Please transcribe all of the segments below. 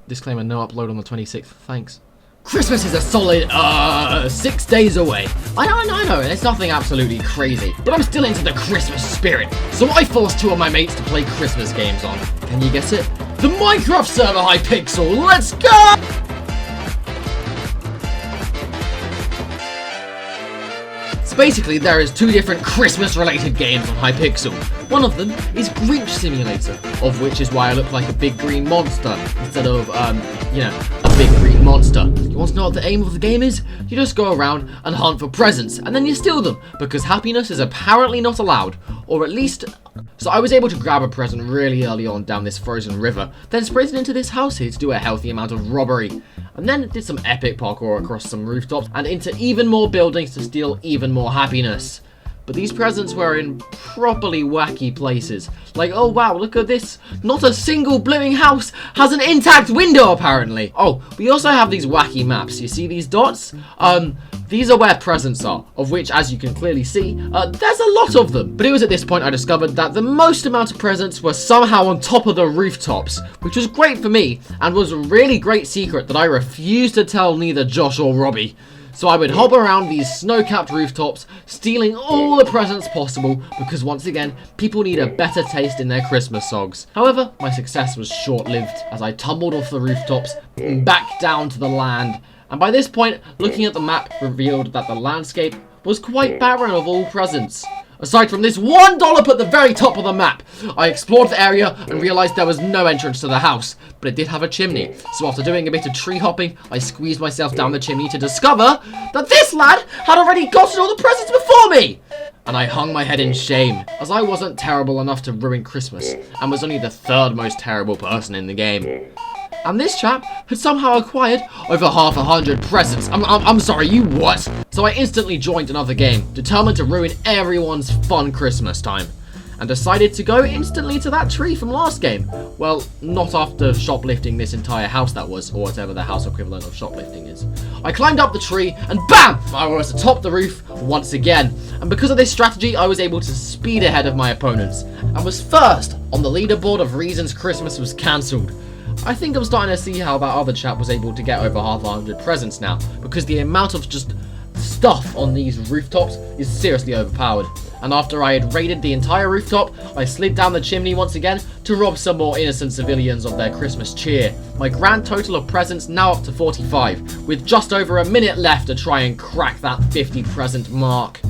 Disclaimer, no upload on the 26th. Thanks. Christmas is a solid, 6 days away. I know, it's nothing absolutely crazy, but I'm still into the Christmas spirit, so I forced 2 of my mates to play Christmas games on. Can you guess it? The Minecraft server Hypixel, let's go! So basically, there is 2 different Christmas-related games on Hypixel. One of them is Grinch Simulator, of which is why I look like a big green monster, instead of, a big green monster. You want to know what the aim of the game is? You just go around and hunt for presents, and then you steal them, because happiness is apparently not allowed, or at least... So I was able to grab a present really early on down this frozen river, then sprinted into this house here to do a healthy amount of robbery, and then did some epic parkour across some rooftops, and into even more buildings to steal even more happiness. But these presents were in properly wacky places. Like, oh wow, look at this. Not a single blooming house has an intact window, apparently. Oh, we also have these wacky maps. You see these dots? These are where presents are, of which, as you can clearly see, there's a lot of them. But it was at this point I discovered that the most amount of presents were somehow on top of the rooftops, which was great for me, and was a really great secret that I refused to tell neither Josh or Robbie. So I would hop around these snow-capped rooftops, stealing all the presents possible, because once again, people need a better taste in their Christmas songs. However, my success was short-lived, as I tumbled off the rooftops, and back down to the land. And by this point, looking at the map revealed that the landscape was quite barren of all presents. Aside from this $1 at the very top of the map, I explored the area and realized there was no entrance to the house, but it did have a chimney. So after doing a bit of tree hopping, I squeezed myself down the chimney to discover that this lad had already gotten all the presents before me! And I hung my head in shame, as I wasn't terrible enough to ruin Christmas, and was only the 3rd most terrible person in the game. And this chap had somehow acquired over 100 presents. I'm sorry, you what? So I instantly joined another game, determined to ruin everyone's fun Christmas time, and decided to go instantly to that tree from last game. Well, not after shoplifting this entire house that was, or whatever the house equivalent of shoplifting is. I climbed up the tree, and BAM! I was atop the roof once again. And because of this strategy, I was able to speed ahead of my opponents, and was first on the leaderboard of reasons Christmas was cancelled. I think I'm starting to see how that other chap was able to get over 100 presents now, because the amount of just stuff on these rooftops is seriously overpowered. And after I had raided the entire rooftop, I slid down the chimney once again to rob some more innocent civilians of their Christmas cheer. My grand total of presents now up to 45, with just over a minute left to try and crack that 50 present mark.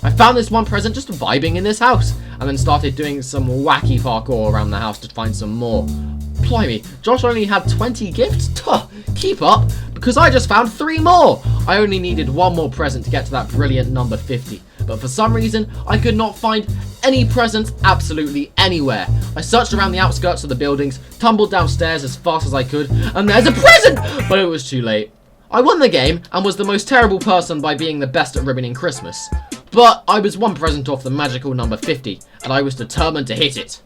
I found this one present just vibing in this house, and then started doing some wacky parkour around the house to find some more. Blimey, Josh only had 20 gifts? Tuh, keep up, because I just found 3 more! I only needed 1 more present to get to that brilliant number 50, but for some reason, I could not find any presents absolutely anywhere. I searched around the outskirts of the buildings, tumbled downstairs as fast as I could, and there's a present! But it was too late. I won the game, and was the most terrible person by being the best at ruining Christmas. But I was 1 present off the magical number 50, and I was determined to hit it.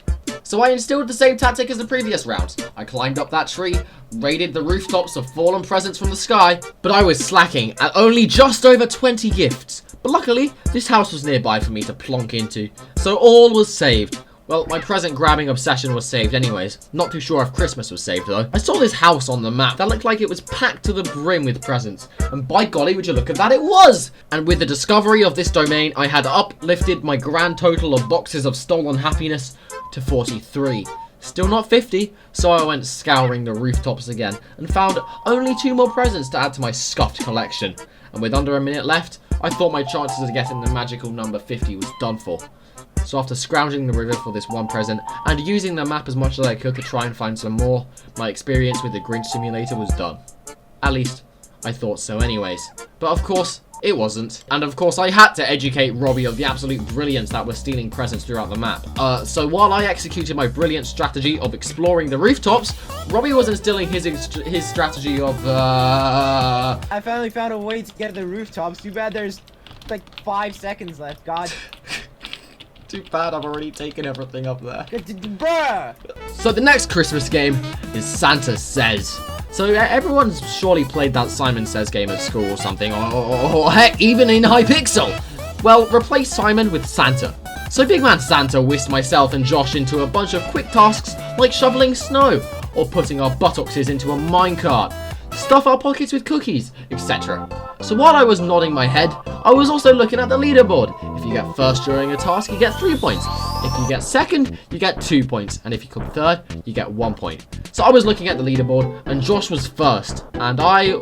So I instilled the same tactic as the previous round. I climbed up that tree, raided the rooftops of fallen presents from the sky, but I was slacking at only just over 20 gifts. But luckily, this house was nearby for me to plonk into, so all was saved. Well, my present grabbing obsession was saved anyways. Not too sure if Christmas was saved though. I saw this house on the map that looked like it was packed to the brim with presents. And by golly, would you look at that, it was! And with the discovery of this domain, I had uplifted my grand total of boxes of stolen happiness to 43. Still not 50, so I went scouring the rooftops again and found only 2 more presents to add to my scuffed collection. And with under a minute left, I thought my chances of getting the magical number 50 was done for. So after scrounging the river for this 1 present, and using the map as much as I could to try and find some more, my experience with the Grinch Simulator was done. At least, I thought so anyways. But of course, it wasn't. And of course, I had to educate Robbie of the absolute brilliance that was stealing presents throughout the map. So while I executed my brilliant strategy of exploring the rooftops, Robbie was instilling his strategy of, I finally found a way to get to the rooftops. Too bad there's like 5 seconds left, God. Too bad, I've already taken everything up there. Bruh! So the next Christmas game is Santa Says. So everyone's surely played that Simon Says game at school or something, or heck, even in Hypixel. Well, replace Simon with Santa. So Big Man Santa whisked myself and Josh into a bunch of quick tasks like shoveling snow, or putting our buttocks into a minecart, stuff our pockets with cookies, etc. So while I was nodding my head, I was also looking at the leaderboard. If you get first during a task, you get 3 points. If you get second, you get 2 points. And if you come third, you get 1 point. So I was looking at the leaderboard, and Josh was first. And I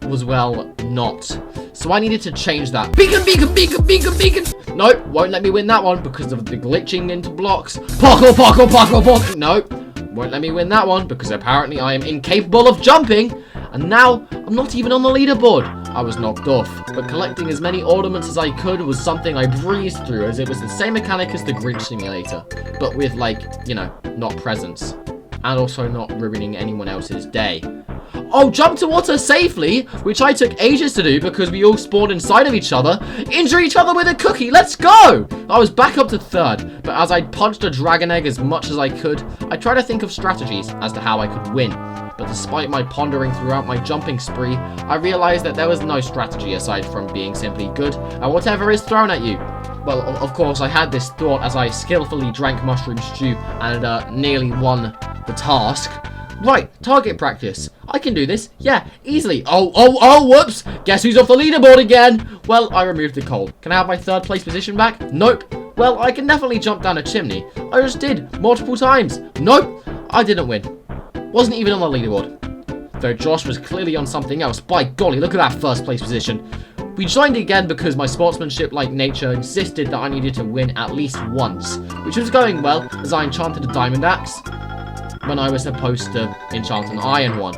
was, well, not. So I needed to change that. Beacon, beacon, beacon, beacon, beacon. Nope, won't let me win that one because of the glitching into blocks. Parkour, parkour, parkour, parkour. Nope, won't let me win that one because apparently I am incapable of jumping. And now, I'm not even on the leaderboard. I was knocked off, but collecting as many ornaments as I could was something I breezed through, as it was the same mechanic as the Grinch Simulator, but with, like, you know, not presents. And also not ruining anyone else's day. Oh, jump to water safely, which I took ages to do because we all spawned inside of each other. Injure each other with a cookie, let's go! I was back up to third, but as I punched a dragon egg as much as I could, I tried to think of strategies as to how I could win. But despite my pondering throughout my jumping spree, I realized that there was no strategy aside from being simply good at whatever is thrown at you. Well, of course, I had this thought as I skillfully drank mushroom stew and nearly won the task. Right, target practice. I can do this. Yeah, easily. Oh, whoops. Guess who's off the leaderboard again? Well, I removed the coal. Can I have my third place position back? Nope. Well, I can definitely jump down a chimney. I just did, multiple times. Nope, I didn't win. Wasn't even on the leaderboard. Though Josh was clearly on something else. By golly, look at that first place position. We joined again because my sportsmanship-like nature insisted that I needed to win at least once, which was going well as I enchanted a diamond axe when I was supposed to enchant an iron one.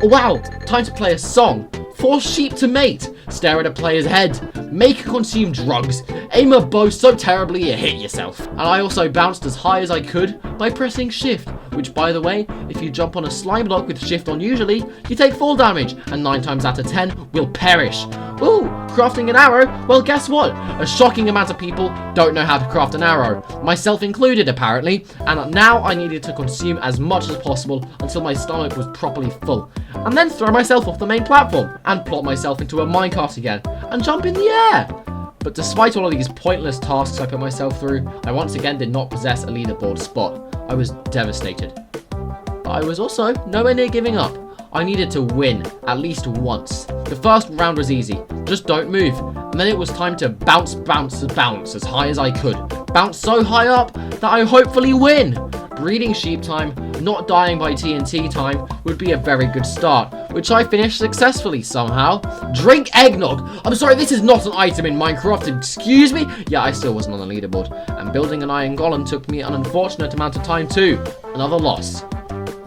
Oh wow, time to play a song. Force sheep to mate, stare at a player's head, make consume drugs, aim a bow so terribly you hit yourself. And I also bounced as high as I could by pressing shift, which by the way, if you jump on a slime block with shift on usually, you take fall damage, and 9 times out of 10 will perish. Ooh, crafting an arrow? Well, guess what? A shocking amount of people don't know how to craft an arrow, myself included apparently, and now I needed to consume as much as possible until my stomach was properly full, and then throw myself off the main platform, and plot myself into a minecart again, and jump in the air. But despite all of these pointless tasks I put myself through, I once again did not possess a leaderboard spot. I was devastated. But I was also nowhere near giving up. I needed to win at least once. The first round was easy, just don't move. And then it was time to bounce as high as I could. Bounce so high up that I hopefully win. Breeding sheep time, not dying by TNT time would be a very good start, which I finished successfully somehow. Drink eggnog. I'm sorry, this is not an item in Minecraft, excuse me? Yeah, I still wasn't on the leaderboard. And building an iron golem took me an unfortunate amount of time too. Another loss.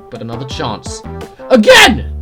But another chance. Again!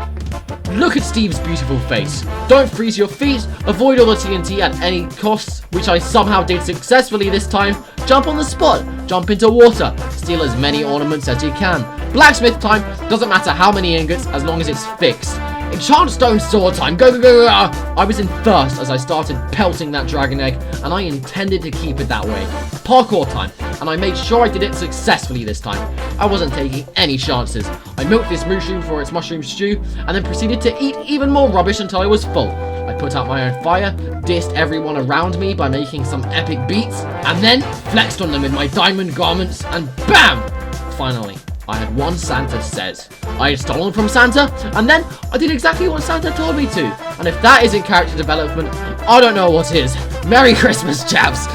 Look at Steve's beautiful face. Don't freeze your feet. Avoid all the TNT at any costs, which I somehow did successfully this time. Jump on the spot. Jump into water. Steal as many ornaments as you can. Blacksmith time. Doesn't matter how many ingots as long as it's fixed. Enchant stone sword time. Go, go, go, go. I was in first as I started pelting that dragon egg, and I intended to keep it that way. Parkour time. And I made sure I did it successfully this time. I wasn't taking any chances. I milked this mushroom for its mushroom stew, and then proceeded to eat even more rubbish until I was full. I put out my own fire, dissed everyone around me by making some epic beats, and then flexed on them with my diamond garments, and BAM! Finally, I had won Santa says. I had stolen from Santa, and then I did exactly what Santa told me to. And if that isn't character development, I don't know what is. Merry Christmas, chaps!